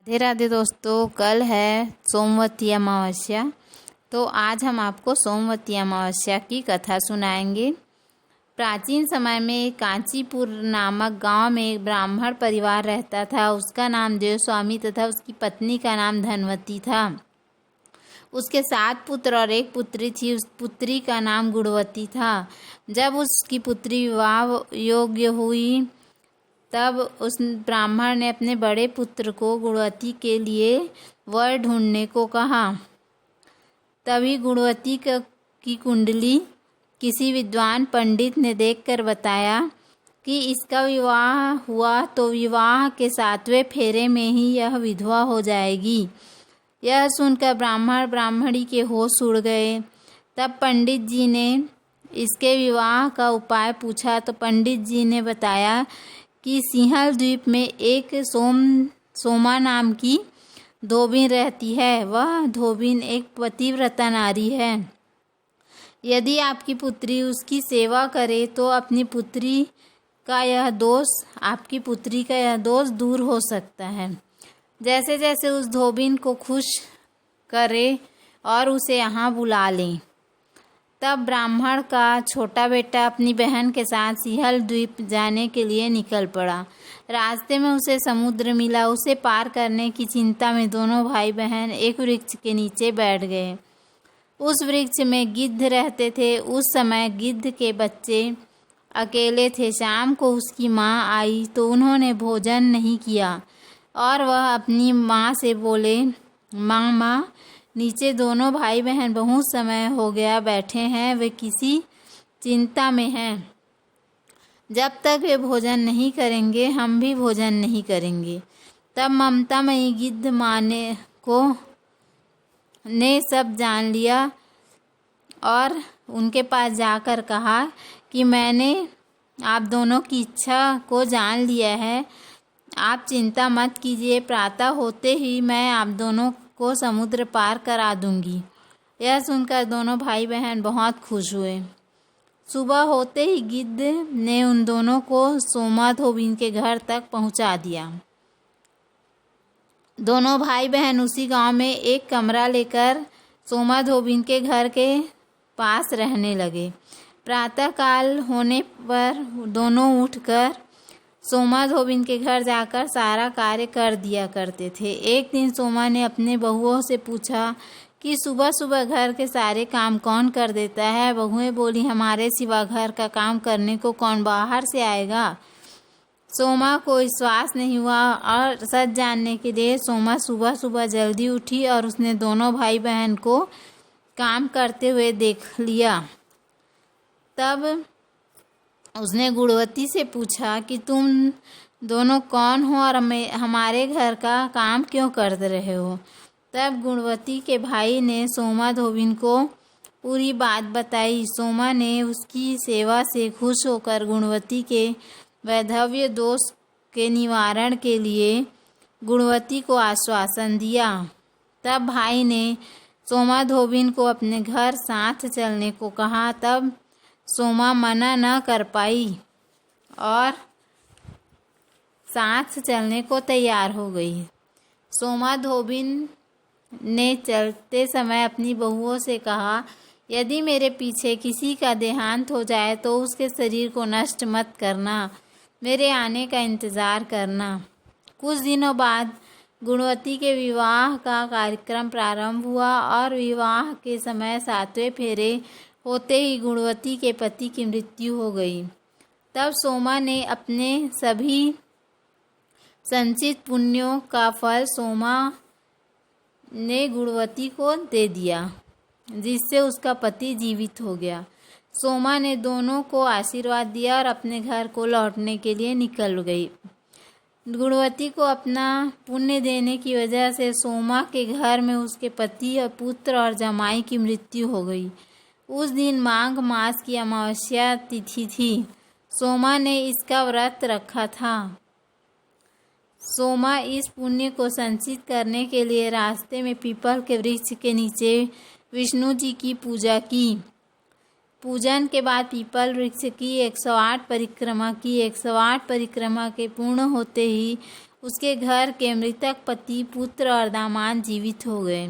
राधे राधे दोस्तों, कल है सोमवती अमावस्या। तो आज हम आपको सोमवती अमावस्या की कथा सुनाएंगे। प्राचीन समय में कांचीपुर नामक गांव में एक ब्राह्मण परिवार रहता था। उसका नाम देवस्वामी तथा उसकी पत्नी का नाम धनवती था। उसके 7 पुत्र और 1 पुत्री थी। उस पुत्री का नाम गुणवती था। जब उसकी पुत्री विवाह योग्य हुई तब उस ब्राह्मण ने अपने बड़े पुत्र को गुणवती के लिए वर ढूंढने को कहा। तभी गुणवती की कुंडली किसी विद्वान पंडित ने देखकर बताया कि इसका विवाह हुआ तो विवाह के 7वें फेरे में ही यह विधवा हो जाएगी। यह सुनकर ब्राह्मण ब्राह्मणी के होश उड़ गए। तब पंडित जी ने इसके विवाह का उपाय पूछा तो पंडित जी ने बताया कि सिंहल द्वीप में एक सोमा नाम की धोबिन रहती है। वह धोबिन एक पतिव्रता नारी है। यदि आपकी पुत्री उसकी सेवा करे तो आपकी पुत्री का यह दोष दूर हो सकता है। जैसे जैसे उस धोबिन को खुश करे और उसे यहाँ बुला लें। तब ब्राह्मण का छोटा बेटा अपनी बहन के साथ सिंहल द्वीप जाने के लिए निकल पड़ा। रास्ते में उसे समुद्र मिला। उसे पार करने की चिंता में दोनों भाई बहन एक वृक्ष के नीचे बैठ गए। उस वृक्ष में गिद्ध रहते थे। उस समय गिद्ध के बच्चे अकेले थे। शाम को उसकी माँ आई तो उन्होंने भोजन नहीं किया और वह अपनी माँ से बोले, माँ नीचे दोनों भाई बहन बहुत समय हो गया बैठे हैं। वे किसी चिंता में हैं। जब तक वे भोजन नहीं करेंगे हम भी भोजन नहीं करेंगे। तब ममतामयी गिद्ध माँ ने सब जान लिया और उनके पास जाकर कहा कि मैंने आप दोनों की इच्छा को जान लिया है। आप चिंता मत कीजिए। प्रातः होते ही मैं आप दोनों को समुद्र पार करा दूंगी। यह सुनकर दोनों भाई बहन बहुत खुश हुए। सुबह होते ही गिद्ध ने उन दोनों को सोमा धोबिन के घर तक पहुंचा दिया। दोनों भाई बहन उसी गांव में एक कमरा लेकर सोमा धोबिन के घर के पास रहने लगे। प्रातःकाल होने पर दोनों उठकर सोमा धोबिन के घर जाकर सारा कार्य कर दिया करते थे। एक दिन सोमा ने अपने बहुओं से पूछा कि सुबह सुबह घर के सारे काम कौन कर देता है। बहुएं बोली, हमारे सिवा घर का काम करने को कौन बाहर से आएगा। सोमा को विश्वास नहीं हुआ और सच जानने के लिए सोमा सुबह सुबह जल्दी उठी और उसने दोनों भाई बहन को काम करते हुए देख लिया। तब उसने गुणवती से पूछा कि तुम दोनों कौन हो और हमारे घर का काम क्यों कर रहे हो। तब गुणवती के भाई ने सोमा धोबिन को पूरी बात बताई। सोमा ने उसकी सेवा से खुश होकर गुणवती के वैधव्य दोष के निवारण के लिए गुणवती को आश्वासन दिया। तब भाई ने सोमा धोबिन को अपने घर साथ चलने को कहा। तब सोमा मना न कर पाई और साथ चलने को तैयार हो गई। सोमा धोबिन ने चलते समय अपनी बहुओं से कहा, यदि मेरे पीछे किसी का देहांत हो जाए तो उसके शरीर को नष्ट मत करना, मेरे आने का इंतज़ार करना। कुछ दिनों बाद गुणवती के विवाह का कार्यक्रम प्रारंभ हुआ और विवाह के समय 7वें फेरे होते ही गुणवती के पति की मृत्यु हो गई। तब सोमा ने अपने सभी संचित पुण्यों का फल सोमा ने गुणवती को दे दिया, जिससे उसका पति जीवित हो गया। सोमा ने दोनों को आशीर्वाद दिया और अपने घर को लौटने के लिए निकल गई। गुणवती को अपना पुण्य देने की वजह से सोमा के घर में उसके पति और पुत्र और जमाई की मृत्यु हो गई। उस दिन माघ मास की अमावस्या तिथि थी। सोमा ने इसका व्रत रखा था। सोमा इस पुण्य को संचित करने के लिए रास्ते में पीपल के वृक्ष के नीचे विष्णु जी की पूजा की। पूजन के बाद पीपल वृक्ष की 108 परिक्रमा की। 108 परिक्रमा के पूर्ण होते ही उसके घर के मृतक पति, पुत्र और दामाद जीवित हो गए।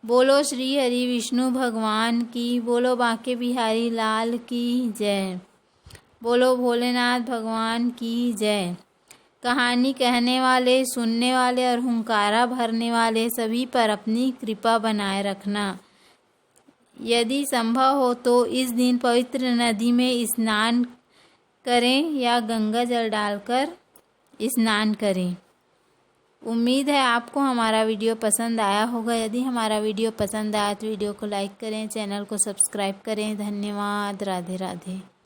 बोलो श्री हरि विष्णु भगवान की, बोलो बांके बिहारी लाल की जय, बोलो भोलेनाथ भगवान की जय। कहानी कहने वाले, सुनने वाले और हुंकारा भरने वाले सभी पर अपनी कृपा बनाए रखना। यदि संभव हो तो इस दिन पवित्र नदी में स्नान करें या गंगा जल डालकर स्नान करें। उम्मीद है आपको हमारा वीडियो पसंद आया होगा। यदि हमारा वीडियो पसंद आया तो वीडियो को लाइक करें, चैनल को सब्सक्राइब करें। धन्यवाद। राधे राधे।